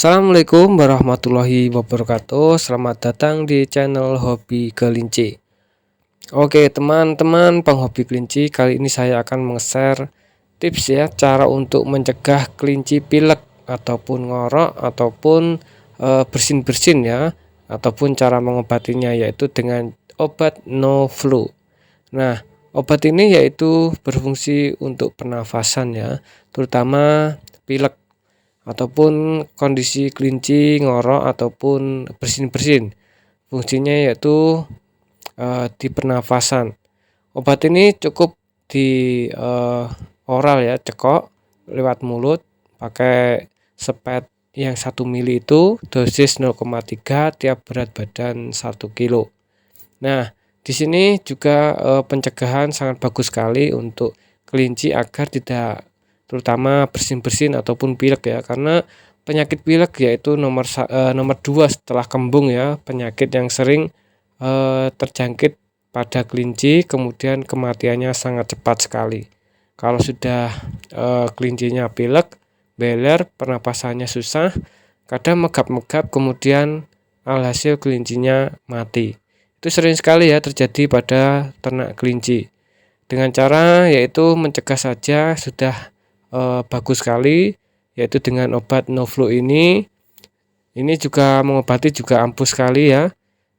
Assalamualaikum warahmatullahi wabarakatuh. Selamat datang di channel Hobi Kelinci. Oke teman-teman penghobi kelinci, kali ini saya akan meng-share tips ya, cara untuk mencegah kelinci pilek ataupun ngorok ataupun bersin-bersin ya, ataupun cara mengobatinya yaitu dengan obat no flu. Nah, obat ini yaitu berfungsi untuk pernafasan ya, terutama pilek ataupun kondisi kelinci ngorok ataupun bersin-bersin. Fungsinya yaitu di pernafasan. Obat ini cukup di oral ya, cekok lewat mulut pakai sepet yang 1 mili itu dosis 0,3 tiap berat badan 1 kilo. Nah, di sini juga pencegahan sangat bagus sekali untuk kelinci agar tidak terutama bersin-bersin ataupun pilek ya, karena penyakit pilek yaitu nomor 2 setelah kembung ya, penyakit yang sering terjangkit pada kelinci, kemudian kematiannya sangat cepat sekali. Kalau sudah kelincinya pilek, beler, pernapasannya susah, kadang megap-megap, kemudian alhasil kelincinya mati. Itu sering sekali ya terjadi pada ternak kelinci. Dengan cara yaitu mencegah saja sudah bagus sekali, yaitu dengan obat no flu ini. Ini juga mengobati juga ampuh sekali ya.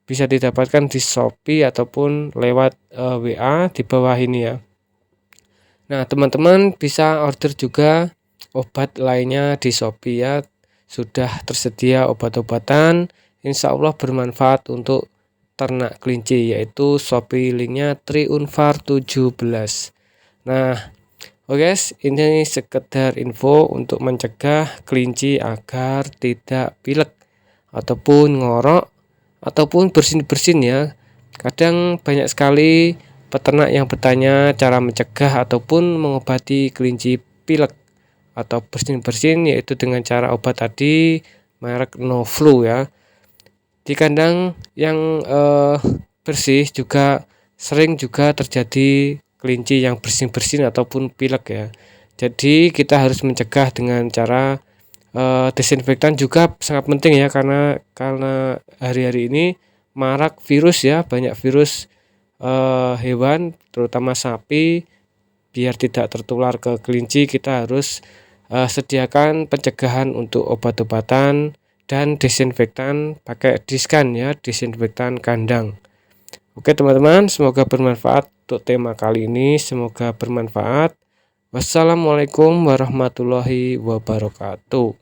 Bisa didapatkan di Shopee ataupun lewat WA di bawah ini ya. Nah, teman-teman bisa order juga obat lainnya di Shopee ya. Sudah tersedia obat-obatan, insya Allah bermanfaat untuk ternak kelinci, yaitu Shopee linknya Triunfar 17. Nah, oke guys, ini sekedar info untuk mencegah kelinci agar tidak pilek ataupun ngorok ataupun bersin-bersin ya. Kadang banyak sekali peternak yang bertanya cara mencegah ataupun mengobati kelinci pilek atau bersin-bersin, yaitu dengan cara obat tadi merek no flu ya. Di kandang yang bersih juga sering juga terjadi kelinci yang bersin-bersin ataupun pilek ya. Jadi kita harus mencegah dengan cara desinfektan juga sangat penting ya, karena hari-hari ini marak virus ya, banyak virus hewan terutama sapi. Biar tidak tertular ke kelinci, kita harus sediakan pencegahan untuk obat-obatan dan desinfektan pakai diskan ya, desinfektan kandang. Oke teman-teman, semoga bermanfaat untuk tema kali ini, semoga bermanfaat. Wassalamualaikum warahmatullahi wabarakatuh.